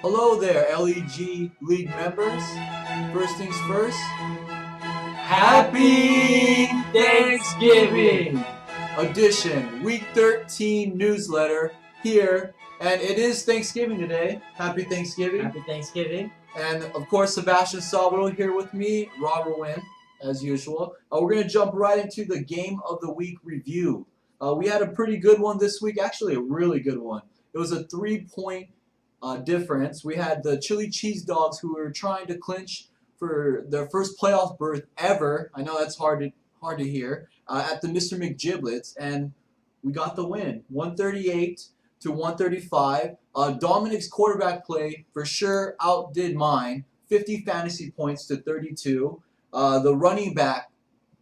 Hello there, LEG League members. First things first, Happy Thanksgiving! edition, Week 13 newsletter here. And it is Thanksgiving today. Happy Thanksgiving. Happy Thanksgiving. And of course, Sebastian Salvador here with me, Robert Wynn, as usual. We're going to jump right into the Game of the Week review. We had a pretty good one this week, actually, a really good one. It was a 3-point difference. We had the Chili Cheese Dogs who were trying to clinch for their first playoff berth ever. I know that's hard to hear. At the Mr. McGiblets, and we got the win, 138 to 135. Dominic's quarterback play for sure outdid mine, 50 fantasy points to 32. The running back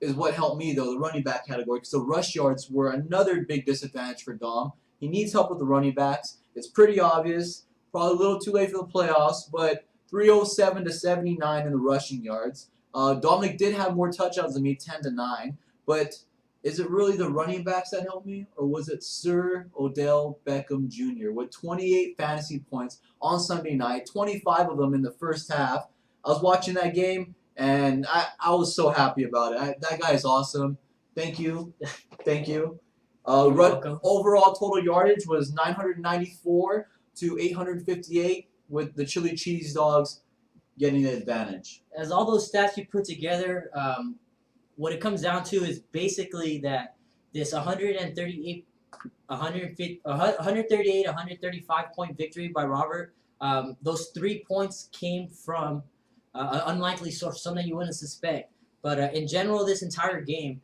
is what helped me though, the running back category, because the rush yards were another big disadvantage for Dom. He needs help with the running backs. It's pretty obvious. Probably a little too late for the playoffs, but 307 to 79 in the rushing yards. Dominic did have more touchdowns than me, 10 to 9. But is it really the running backs that helped me, or was it Sir Odell Beckham Jr. with 28 fantasy points on Sunday night, 25 of them in the first half? I was watching that game, and I was so happy about it. That guy is awesome. Thank you. Thank you. You're welcome. Overall total yardage was 994 to 858, with the Chili Cheese Dogs getting the advantage. As all those stats you put together, what it comes down to is basically that this 138, 135 point victory by Robert, those 3 points came from an unlikely source, something you wouldn't suspect. But in general, this entire game,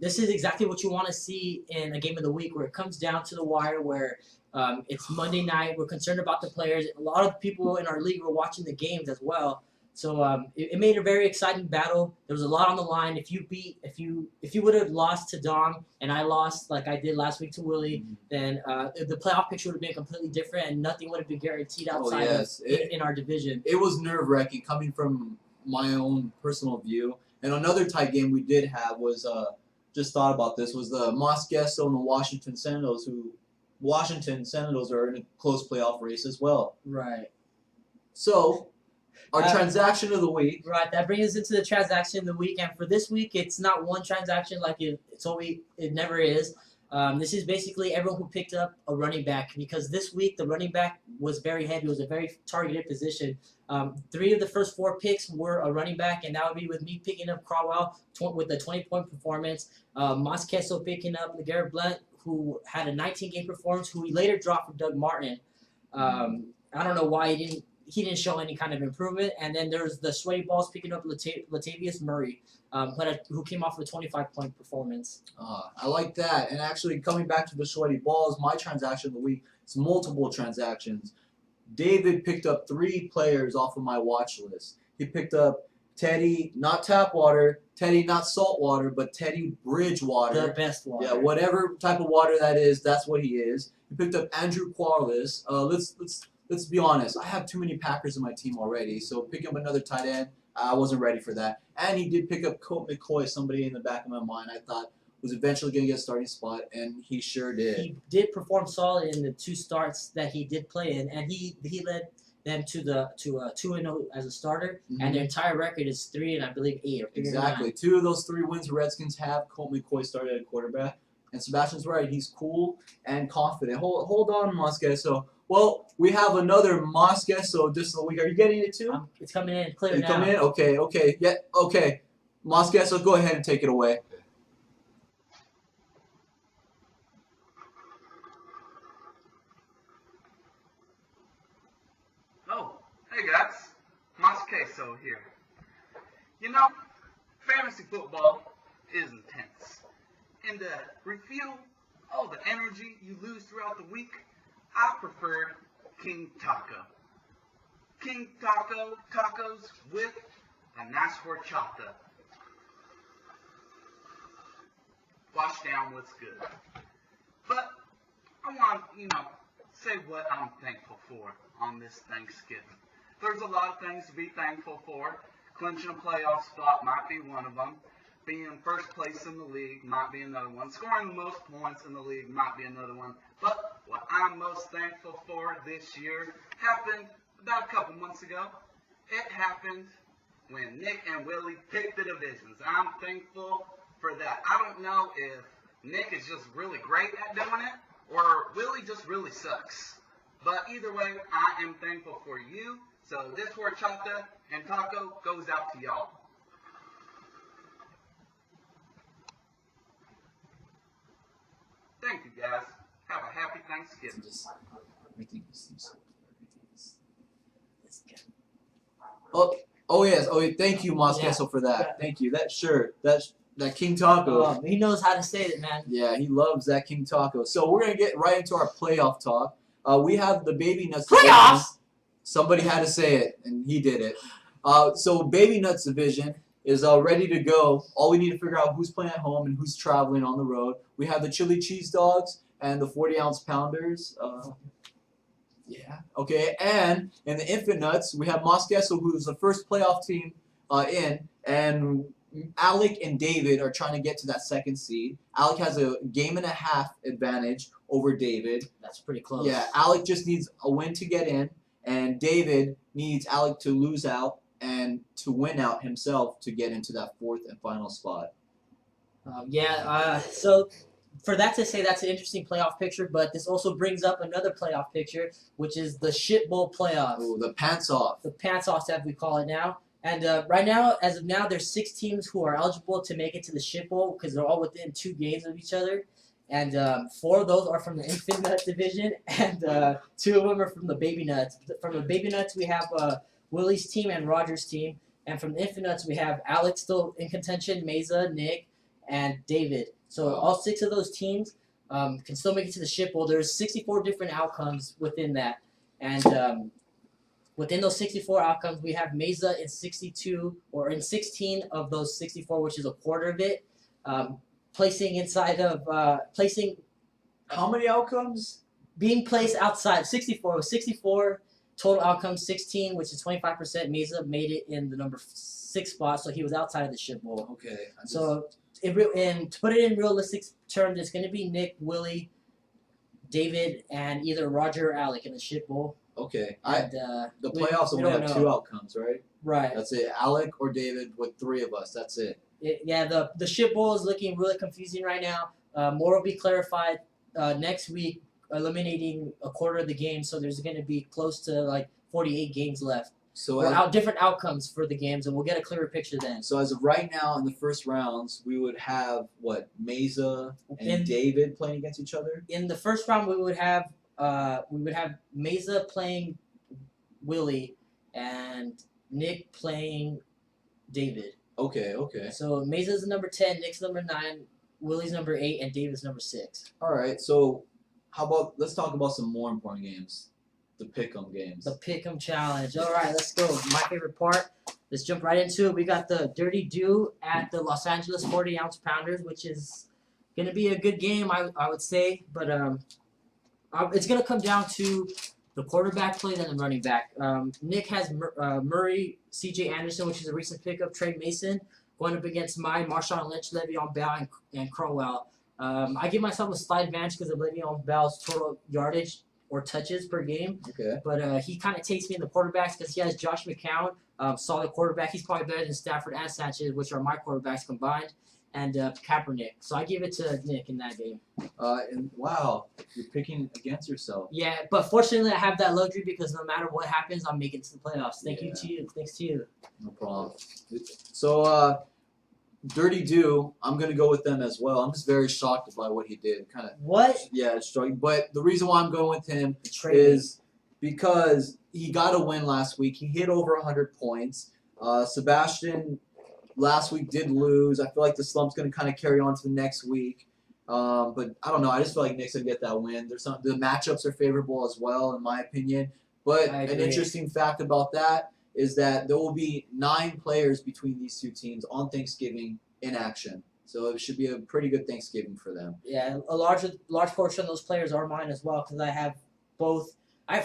this is exactly what you want to see in a game of the week, where it comes down to the wire, where it's Monday night. We're concerned about the players. A lot of people in our league were watching the games as well. So it made a very exciting battle. There was a lot on the line. If you would have lost to Dom and I lost like I did last week to Willie, then the playoff picture would have been completely different, and nothing would have been guaranteed outside in our division. It was nerve-wracking coming from my own personal view. And another tight game we did have was just thought about this, was the Mosqueso and the Washington Senators, who Washington Senators are in a close playoff race as well. Right. So our transaction of the week. Right, that brings us into the transaction of the week, and for this week, it's not one transaction like it never is. This is basically everyone who picked up a running back, because this week the running back was very heavy. It was a very targeted position. 3 of the first 4 picks were a running back, and that would be with me picking up Crowell with a 20-point performance. Mosqueso picking up LeGarrette Blunt, who had a 19-game performance, who he later dropped for Doug Martin. I don't know why he didn't show any kind of improvement. And then there's the Sweaty Balls picking up Latavius Murray, who came off a 25-point performance. I like that. And actually, coming back to the Sweaty Balls, my transaction of the week, it's multiple transactions. David picked up 3 players off of my watch list. He picked up Teddy, not Tapwater, Teddy, not Saltwater, but Teddy Bridgewater. The best water. Yeah, whatever type of water that is, that's what he is. He picked up Andrew Quarles. Let's be honest. I have too many Packers in my team already, so picking up another tight end, I wasn't ready for that. And he did pick up Colt McCoy, somebody in the back of my mind I thought was eventually going to get a starting spot, and he sure did. He did perform solid in the 2 starts that he did play in, and he led them to 2-0 as a starter, and their entire record is 3 and I believe 8 or 9. Exactly. 2 of those 3 wins the Redskins have. Colt McCoy started at quarterback, and Sebastian's right. He's cool and confident. Hold on, Mosqueso. Well, we have another Mosqueso this week. Are you getting it too? It's coming in clear now. Coming in? Okay. Yeah, okay. Mosqueso, go ahead and take it away. Oh, hey guys, Mosqueso here. You know, fantasy football is intense. And to refuel all the energy you lose throughout the week, I prefer King Taco. King Taco tacos with a nice horchata. Washed down what's good. But I want, say what I'm thankful for on this Thanksgiving. There's a lot of things to be thankful for. Clinching a playoff spot might be one of them. Being first place in the league might be another one. Scoring the most points in the league might be another one. But what I'm most thankful for this year happened about a couple months ago. It happened when Nick and Willie picked the divisions. I'm thankful for that. I don't know if Nick is just really great at doing it or Willie just really sucks. But either way, I am thankful for you. So this horchata and taco goes out to y'all. Thank you guys. Have a happy Thanksgiving. Oh yes. Oh, thank you, Mos Yeah. Queso, for that. Thank you. That shirt. That King Taco. He knows how to say it, man. Yeah, he loves that King Taco. So we're gonna get right into our playoff talk. We have the Baby Nuts. Playoffs? Division. Somebody had to say it, and he did it. So Baby Nuts division is ready to go. All we need to figure out who's playing at home and who's traveling on the road. We have the Chili Cheese Dogs and the 40-ounce Pounders. Yeah. Okay. And in the Infant Nuts, we have Mos Queso, who's the first playoff team in, and Alec and David are trying to get to that second seed. Alec has a game and a half advantage over David. That's pretty close. Yeah, Alec just needs a win to get in, and David needs Alec to lose out and to win out himself to get into that fourth and final spot. So for that to say, that's an interesting playoff picture, but this also brings up another playoff picture, which is the Shit Bowl playoffs. Oh, the pants off. The pants off, as we call it now. And right now, as of now, there's 6 teams who are eligible to make it to the Shit Bowl because they're all within 2 games of each other. And 4 of those are from the Infant Nut division, and 2 of them are from the Baby Nuts. From the Baby Nuts, we have Willie's team and Roger's team. And from the Infant Nuts, we have Alex still in contention, Mesa, Nick, and David. So all 6 of those teams can still make it to the Shit Bowl. There's 64 different outcomes within that. And within those 64 outcomes, we have Mesa in 62, or in 16 of those 64, which is a quarter of it. Placing inside of placing, How many outcomes? being placed outside 64. With 64 total outcomes, 16, which is 25%. Mesa made it in the number 6 spot, so he was outside of the Shit Bowl. Okay. So, to put it in realistic terms, it's going to be Nick, Willie, David, and either Roger or Alec in the Shit Bowl. Okay. And, The we- playoffs we only don't have know. 2 outcomes, right? Right. That's it. Alec or David with 3 of us. That's it. The Shit Bowl is looking really confusing right now. More will be clarified next week, eliminating a quarter of the game, so there's going to be close to like 48 games left. So Or different outcomes for the games, and we'll get a clearer picture then. So as of right now, in the first rounds, we would have what, Mesa and In- David playing against each other. In the first round, we would have Mesa playing Willie and Nick playing David. Okay, okay. So Mesa's number 10, Nick's number 9, Willie's number 8, and David's number 6. All right. So how about let's talk about some more important games, the pick'em games. The Pick'em Challenge. All right, let's go. My favorite part. Let's jump right into it. We got the Dirty Do at the Los Angeles 40-ounce Pounders, which is going to be a good game, I would say. But it's going to come down to the quarterback play and the running back. Nick has Murray, C.J. Anderson, which is a recent pickup, Trey Mason, going up against mine, Marshawn Lynch, Le'Veon Bell, and Crowell. I give myself a slight advantage because of Le'Veon Bell's total yardage or touches per game. Okay. But he kind of takes me in the quarterbacks because he has Josh McCown, solid quarterback. He's probably better than Stafford and Sanchez, which are my quarterbacks combined, and Kaepernick. So I give it to Nick in that game. And wow, you're picking against yourself. Yeah, but fortunately I have that luxury because no matter what happens, I'm making it to the playoffs. Thank you Yeah. to you. Thanks to you. No problem. So Dirty Do, I'm gonna go with them as well. I'm just very shocked by what he did. Kind of. What? Yeah, it's striking. But the reason why I'm going with him Trade me. is because he got a win last week. He hit over 100 points. Sebastian last week did lose. I feel like the slump's going to kind of carry on to the next week. But I don't know. I just feel like Nick's going to get that win. The matchups are favorable as well, in my opinion. But I an agree. interesting fact about that is that there will be 9 players between these 2 teams on Thanksgiving in action. So it should be a pretty good Thanksgiving for them. Yeah, a large portion of those players are mine as well because I have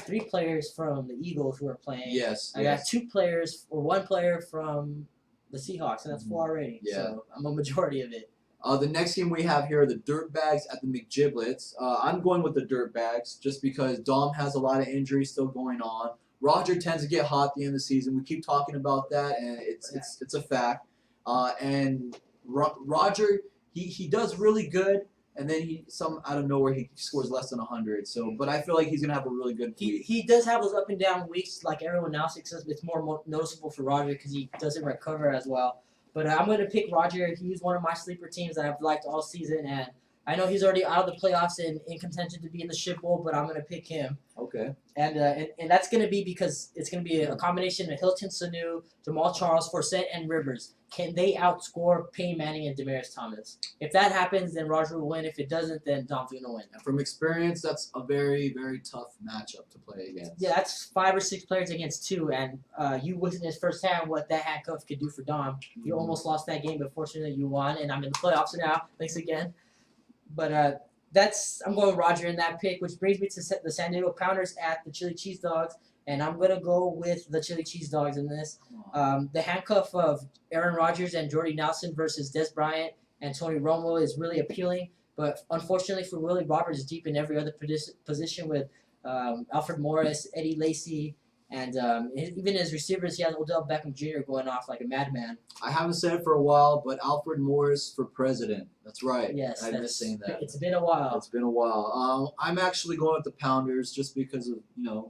3 players from the Eagles who are playing. Yes. I got 2 players or 1 player from the Seahawks, and that's 4 already. Yeah. So I'm a majority of it. The next game we have here are the Dirtbags at the McGiblets. I'm going with the Dirtbags just because Dom has a lot of injuries still going on. Roger tends to get hot at the end of the season. We keep talking about that, and it's a fact. And Roger, he does really good, and then some out of nowhere he scores less than 100. So, but I feel like he's gonna have a really good week. He does have those up and down weeks like everyone else, except it's more noticeable for Roger because he doesn't recover as well. But I'm going to pick Roger. He's one of my sleeper teams that I've liked all season, and I know he's already out of the playoffs and in contention to be in the Ship Bowl, but I'm going to pick him. Okay. And that's going to be because it's going to be a combination of Hilton Sanu, Jamal Charles, Forsett, and Rivers. Can they outscore Peyton Manning and Demaryius Thomas? If that happens, then Roger will win. If it doesn't, then Dom's going to win. And from experience, that's a very, very tough matchup to play against. Yeah, that's 5 or 6 players against 2, and you witnessed firsthand what that handcuff could do for Dom. You almost lost that game, but fortunately you won, and I'm in the playoffs now. Thanks again. But I'm going with Roger in that pick, which brings me to the San Diego Pounders at the Chili Cheese Dogs, and I'm going to go with the Chili Cheese Dogs in this. The handcuff of Aaron Rodgers and Jordy Nelson versus Des Bryant and Tony Romo is really appealing, but unfortunately for Willie Roberts is deep in every other position with Alfred Morris, Eddie Lacy, and even his receivers, he has Odell Beckham Jr. going off like a madman. I haven't said it for a while, but Alfred Morris for president. That's right. Yes, I missed saying that. It's been a while. It's been a while. I'm actually going with the Pounders just because of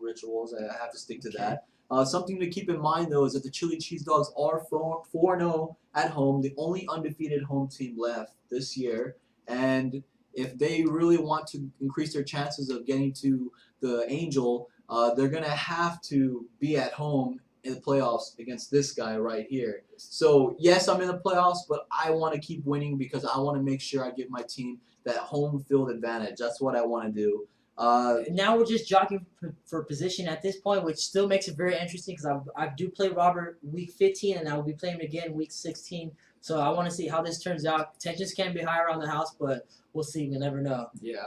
rituals. I have to stick to that. Something to keep in mind though is that the Chili Cheese Dogs are 4-0 at home, the only undefeated home team left this year, and if they really want to increase their chances of getting to the Angel, they're going to have to be at home in the playoffs against this guy right here. So, yes, I'm in the playoffs, but I want to keep winning because I want to make sure I give my team that home field advantage. That's what I want to do. Now we're just jockeying for position at this point, which still makes it very interesting because I do play Robert week 15, and I will be playing him again week 16. So I want to see how this turns out. Tensions can be high around the house, but we'll see. We'll never know. Yeah.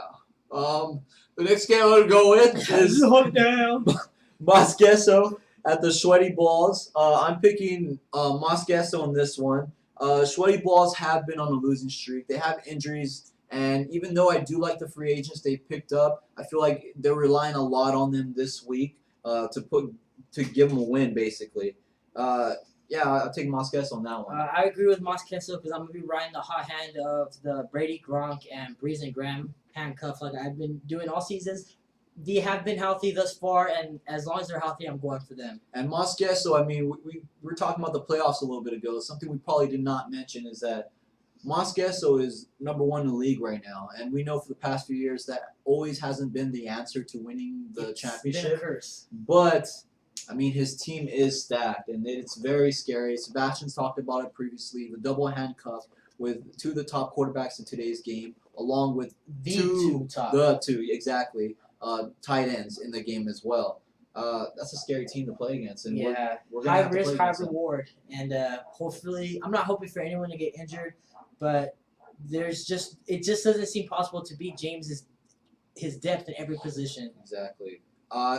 The next game I'm going to go with is Mosqueso at the Sweaty Balls. I'm picking Mosqueso in this one. Sweaty Balls have been on a losing streak. They have injuries, and even though I do like the free agents they picked up, I feel like they're relying a lot on them this week to give them a win, basically. Yeah, I'll take Mosqueso on that one. I agree with Mosqueso because I'm going to be riding the hot hand of the Brady, Gronk, and Breeze and Graham handcuff like I've been doing all seasons. They have been healthy thus far, and as long as they're healthy, I'm going for them. And Mosqueso, I mean, we were talking about the playoffs a little bit ago. Something we probably did not mention is that Mosqueso is #1 in the league right now, and we know for the past few years that always hasn't been the answer to winning the championship. Been a curse. But I mean, his team is stacked, and it's very scary. Sebastian's talked about it previously. The double handcuff with 2 of the top quarterbacks in today's game, along with The two exactly tight ends in the game as well. That's a scary team to play against, and yeah, we're gonna high have to risk, play high against them. reward, and hopefully, I'm not hoping for anyone to get injured, but it just doesn't seem possible to beat James's his depth in every position. Exactly.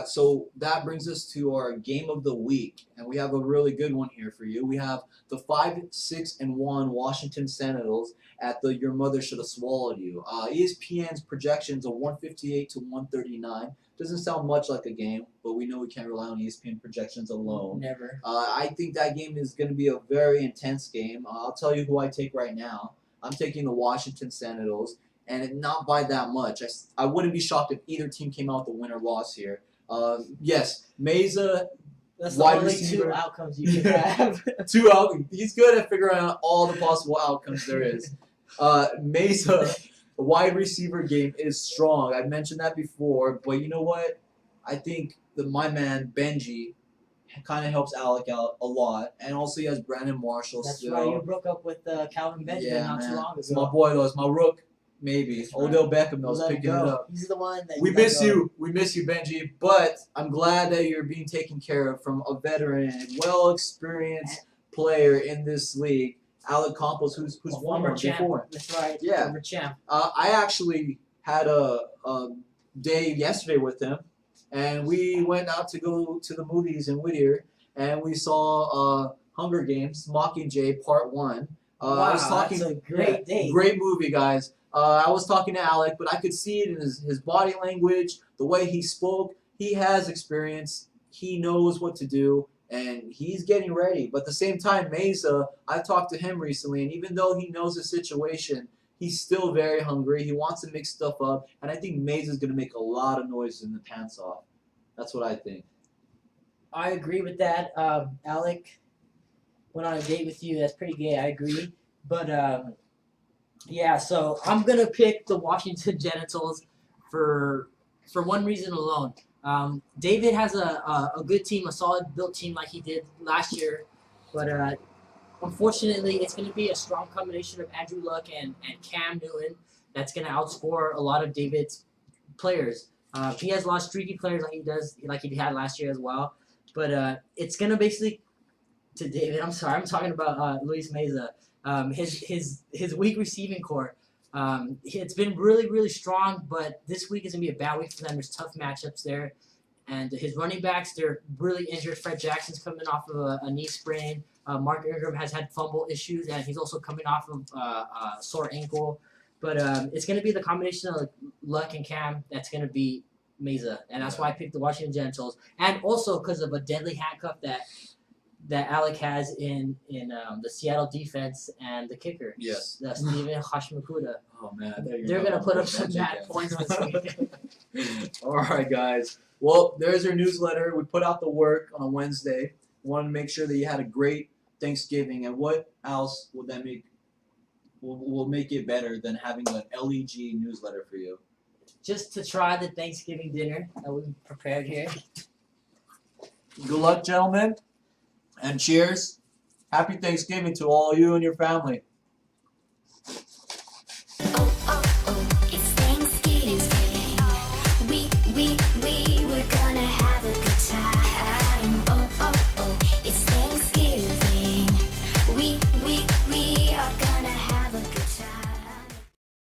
So that brings us to our game of the week, and we have a really good one here for you. We have the 5-6-1 Washington Senators at the Your Mother Should Have Swallowed You. ESPN's projections are 158 to 139. Doesn't sound much like a game, but we know we can't rely on ESPN projections alone. Never. I think that game is going to be a very intense game. I'll tell you who I take right now. I'm taking the Washington Senators, and not by that much. I wouldn't be shocked if either team came out with a win or loss here. Yes, Meza, That's the wide only receiver. 2 outcomes you can have. 2 out. He's good at figuring out all the possible outcomes there is. Meza, the wide receiver game is strong. I've mentioned that before, but you know what? I think my man Benji kind of helps Alec out a lot, and also he has Brandon Marshall That's still. right. You broke up with Calvin Benjamin not too long It's ago. my boy though. It's my rook. Maybe That's right. Odell Beckham knows Let it picking it go. up. He's the one that We let miss go. you. We miss you, Benji. But I'm glad that you're being taken care of from a veteran, well-experienced player in this league, Alec Campos, who's A won former one champ. before. That's right. Yeah. Former champ. I actually had a day yesterday with him, and we went out to go to the movies in Whittier, and we saw Hunger Games, Mockingjay Part 1. I was talking. that's a great day. Great movie, guys. I was talking to Alec, but I could see it in his body language, the way he spoke. He has experience he knows what to do, and he's getting ready. But at the same time, Meza, I talked to him recently, and even though he knows the situation, he's still very hungry. He wants to mix stuff up, and I think Meza's going to make a lot of noise in the pants off. That's what I think. I agree with that. Alec went on a date with you. That's pretty gay. I agree. But yeah, so I'm gonna pick the Washington Genitals for one reason alone. David has a good team, a solid built team like he did last year, but unfortunately, it's going to be a strong combination of Andrew Luck and Cam Newton that's going to outscore a lot of David's players. He has a lot of streaky players like he had last year as well. But it's going to basically, to David, I'm sorry, I'm talking about Luis Meza. His weak receiving core. It's been really, really strong, but this week is going to be a bad week for them. There's tough matchups there. And his running backs, they're really injured. Fred Jackson's coming off of a knee sprain. Mark Ingram has had fumble issues, and he's also coming off of a sore ankle. But it's going to be the combination of Luck and Cam that's going to be Meza, and that's why I picked the Washington Genitals. And also because of a deadly handcuff that Alec has in the Seattle defense and the kicker. Yes. Steven Hashmakuta. Oh, man. I thought you were They're going to going put on up some Magic bad again. points this week. All right, guys. Well, there's your newsletter. We put out the work on Wednesday. Wanted to make sure that you had a great Thanksgiving. And what else would that make? Will make it better than having an LEG newsletter for you? Just to try the Thanksgiving dinner that we prepared here. Good luck, gentlemen, and cheers. Happy Thanksgiving to all you and your family.